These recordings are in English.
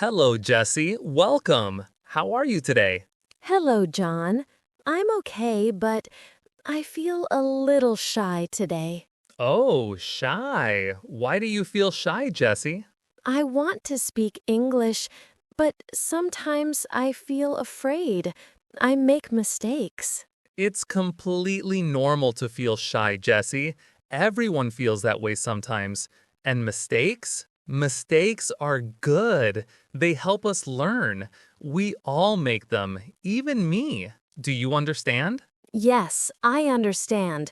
Hello, Jesse. Welcome. How are you today? Hello, John. I'm okay, but I feel a little shy today. Oh, shy. Why do you feel shy, Jesse? I want to speak English, but sometimes I feel afraid. I make mistakes. It's completely normal to feel shy, Jesse. Everyone feels that way sometimes. And mistakes? Mistakes are good. They help us learn. We all make them, even me. Do you understand? Yes, I understand,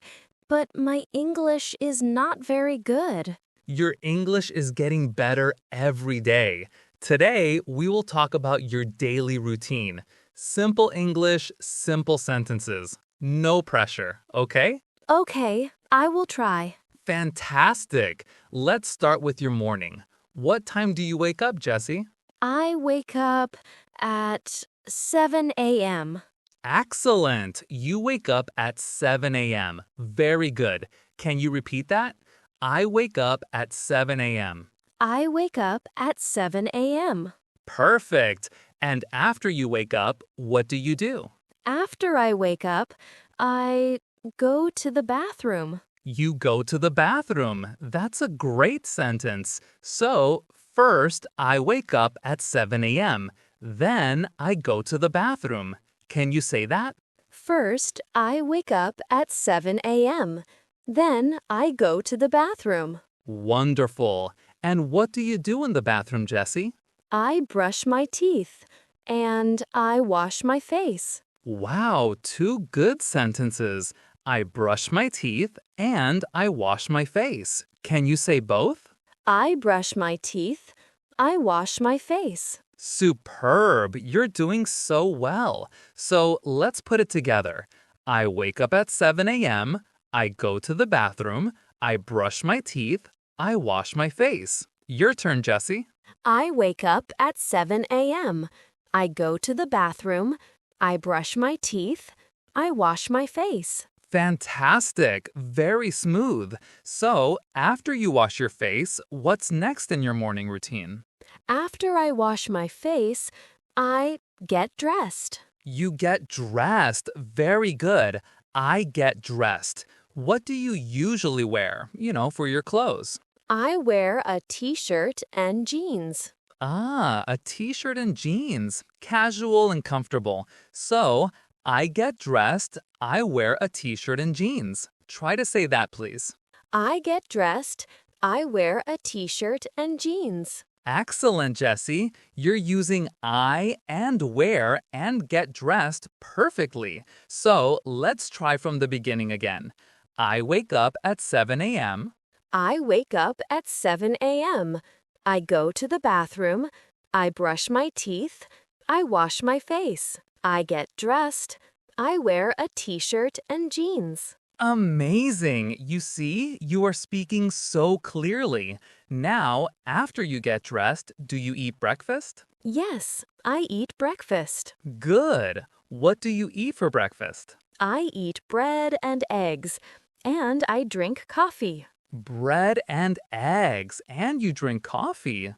but my English is not very good. Your English is getting better every day. Today, we will talk about your daily routine. Simple English, simple sentences. No pressure, okay? Okay, I will try. Fantastic! Let's start with your morning. What time do you wake up, Jesse? I wake up at 7 a.m. Excellent! You wake up at 7 a.m. Very good. Can you repeat that? I wake up at 7 a.m. I wake up at 7 a.m. Perfect. And after you wake up, what do you do? After I wake up, I go to the bathroom. You go to the bathroom. That's a great sentence. So, first, I wake up at 7 a.m. Then, I go to the bathroom. Can you say that? First, I wake up at 7 a.m. Then I go to the bathroom. Wonderful. And what do you do in the bathroom, Jesse? I brush my teeth and I wash my face. Wow, two good sentences. I brush my teeth and I wash my face. Can you say both? I brush my teeth. I wash my face. Superb! You're doing so well. So let's put it together. I wake up at 7 a.m., I go to the bathroom, I brush my teeth, I wash my face. Your turn, Jesse. I wake up at 7 a.m. I go to the bathroom. I brush my teeth. I wash my face. Fantastic! Very smooth. So, after you wash your face, what's next in your morning routine? After I wash my face, I get dressed. You get dressed. Very good. I get dressed. What do you usually wear, for your clothes? I wear a t-shirt and jeans. Ah, a t-shirt and jeans. Casual and comfortable. So, I get dressed, I wear a t-shirt and jeans. Try to say that, please. I get dressed. I wear a t-shirt and jeans. Excellent, Jesse. You're using I and wear and get dressed perfectly. So, let's try from the beginning again. I wake up at 7 a.m. I wake up at 7 a.m. I go to the bathroom. I brush my teeth. I wash my face. I get dressed. I wear a t-shirt and jeans. Amazing! You see, you are speaking so clearly. Now, after you get dressed, do you eat breakfast? Yes, I eat breakfast. Good. What do you eat for breakfast? I eat bread and eggs, and I drink coffee. Bread and eggs, and you drink coffee.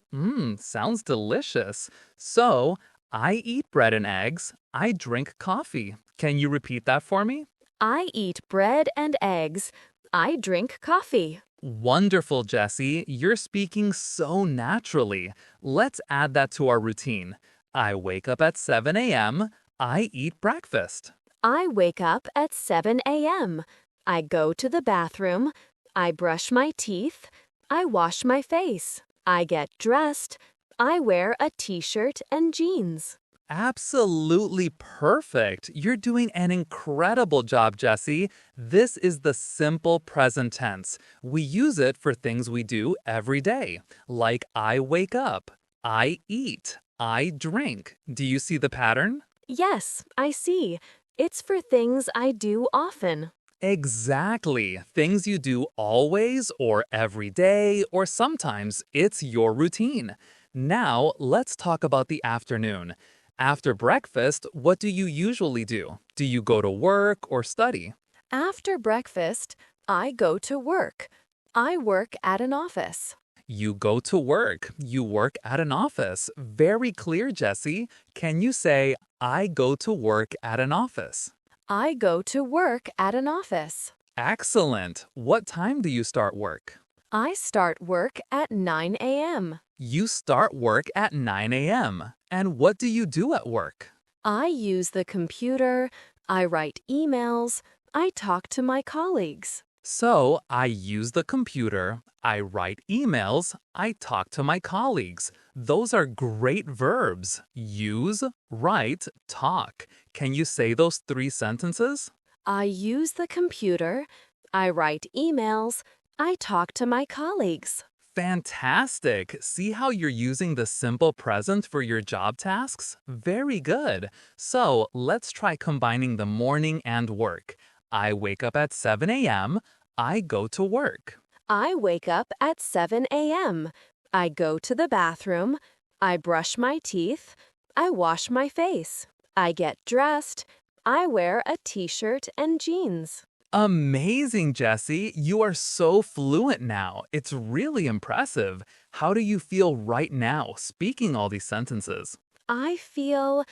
Sounds delicious. So, I eat bread and eggs, I drink coffee. Can you repeat that for me? I eat bread and eggs. I drink coffee. Wonderful, Jesse. You're speaking so naturally. Let's add that to our routine. I wake up at 7 a.m., I eat breakfast. I wake up at 7 a.m. I go to the bathroom. I brush my teeth. I wash my face. I get dressed. I wear a t-shirt and jeans. Absolutely perfect. You're doing an incredible job, Jesse. This is the simple present tense. We use it for things we do every day, like I wake up, I eat, I drink. Do you see the pattern? Yes, I see. It's for things I do often. Exactly. Things you do always or every day, or sometimes it's your routine. Now, let's talk about the afternoon. After breakfast, what do you usually do? Do you go to work or study? After breakfast, I go to work. I work at an office. You go to work. You work at an office. Very clear, Jesse. Can you say, I go to work at an office? I go to work at an office. Excellent. What time do you start work? I start work at 9 a.m. You start work at 9 a.m. And what do you do at work? I use the computer, I write emails, I talk to my colleagues. So, I use the computer, I write emails, I talk to my colleagues. Those are great verbs. Use, write, talk. Can you say those three sentences? I use the computer, I write emails, I talk to my colleagues. Fantastic! See how you're using the simple present for your job tasks? Very good. So let's try combining the morning and work. I wake up at 7 a.m. I go to work. I wake up at 7 a.m. I go to the bathroom, I brush my teeth, I wash my face, I get dressed, I wear a t-shirt and jeans. Amazing, Jesse. You are so fluent now. It's really impressive. How do you feel right now speaking all these sentences? I feel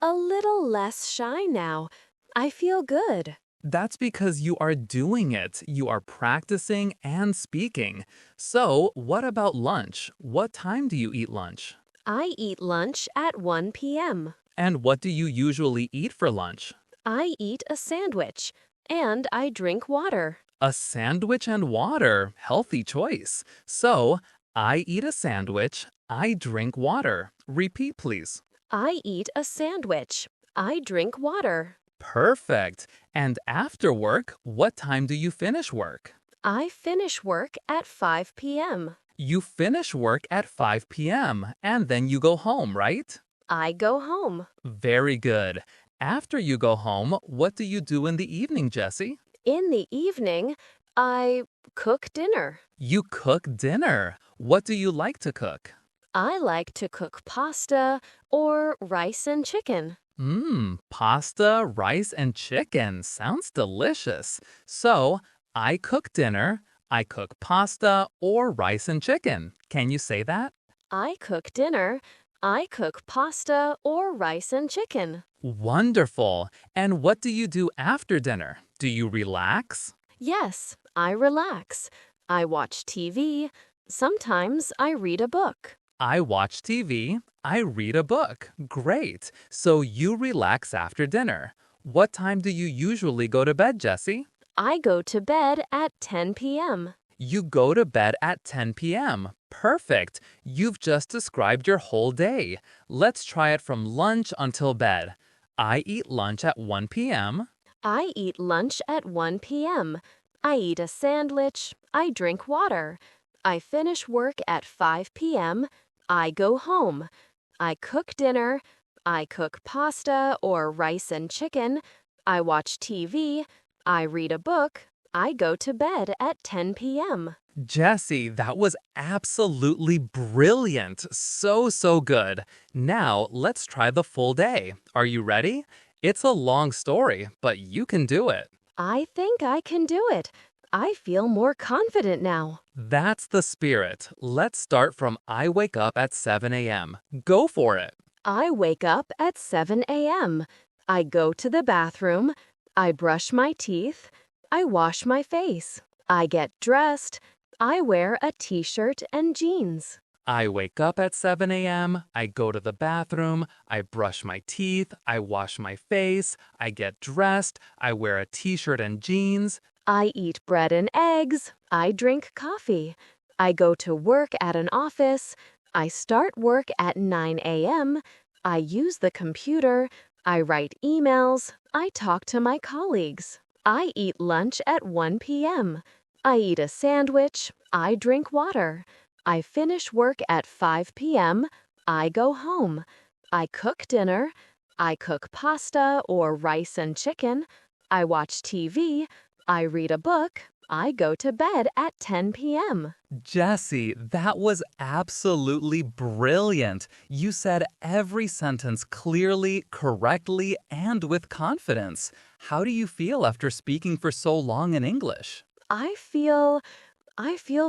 a little less shy now. I feel good. That's because you are doing it. You are practicing and speaking. So, what about lunch? What time do you eat lunch? I eat lunch at 1 p.m. And what do you usually eat for lunch? I eat a sandwich and I drink water. A sandwich and water. Healthy choice. So, I eat a sandwich. I drink water. Repeat, please. I eat a sandwich. I drink water. Perfect. And after work, what time do you finish work? I finish work at 5 p.m. You finish work at 5 p.m. and then you go home, right? I go home. Very good. After you go home, what do you do in the evening, Jesse? In the evening, I cook dinner. You cook dinner. What do you like to cook? I like to cook pasta or rice and chicken. Pasta, rice, and chicken. Sounds delicious. So, I cook dinner, I cook pasta or rice and chicken. Can you say that? I cook dinner. I cook pasta or rice and chicken. Wonderful. And what do you do after dinner? Do you relax? Yes, I relax. I watch TV. Sometimes I read a book. I watch TV. I read a book. Great. So you relax after dinner. What time do you usually go to bed, Jesse? I go to bed at 10 p.m. You go to bed at 10 p.m. Perfect. You've just described your whole day. Let's try it from lunch until bed. I eat lunch at 1 p.m. I eat lunch at 1 p.m. I eat a sandwich. I drink water. I finish work at 5 p.m. I go home. I cook dinner. I cook pasta or rice and chicken. I watch TV. I read a book. I go to bed at 10 p.m. Jesse, that was absolutely brilliant. So good. Now, let's try the full day. Are you ready? It's a long story, but you can do it. I think I can do it. I feel more confident now. That's the spirit. Let's start from I wake up at 7 a.m. Go for it. I wake up at 7 a.m. I go to the bathroom. I brush my teeth. I wash my face. I get dressed. I wear a t-shirt and jeans. I wake up at 7 a.m. I go to the bathroom. I brush my teeth. I wash my face. I get dressed. I wear a t-shirt and jeans. I eat bread and eggs. I drink coffee. I go to work at an office. I start work at 9 a.m. I use the computer. I write emails. I talk to my colleagues. I eat lunch at 1 p.m. I eat a sandwich. I drink water. I finish work at 5 p.m. I go home. I cook dinner. I cook pasta or rice and chicken. I watch TV. I read a book. I go to bed at 10 p.m. Jesse, that was absolutely brilliant. You said every sentence clearly, correctly, and with confidence. How do you feel after speaking for so long in English? I feel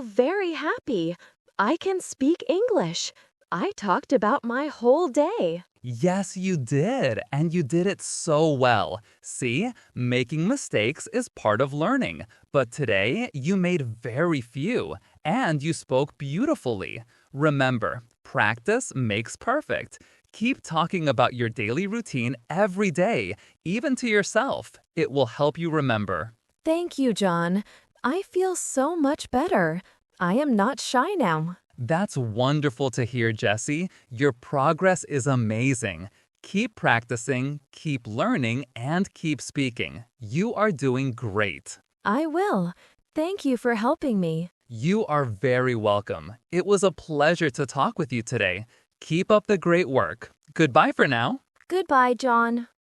very happy. I can speak English. I talked about my whole day. Yes, you did, and you did it so well. See, making mistakes is part of learning, but today you made very few, and you spoke beautifully. Remember, practice makes perfect. Keep talking about your daily routine every day, even to yourself. It will help you remember. Thank you, John. I feel so much better. I am not shy now. That's wonderful to hear, Jesse. Your progress is amazing. Keep practicing, keep learning, and keep speaking. You are doing great. I will. Thank you for helping me. You are very welcome. It was a pleasure to talk with you today. Keep up the great work. Goodbye for now. Goodbye, John.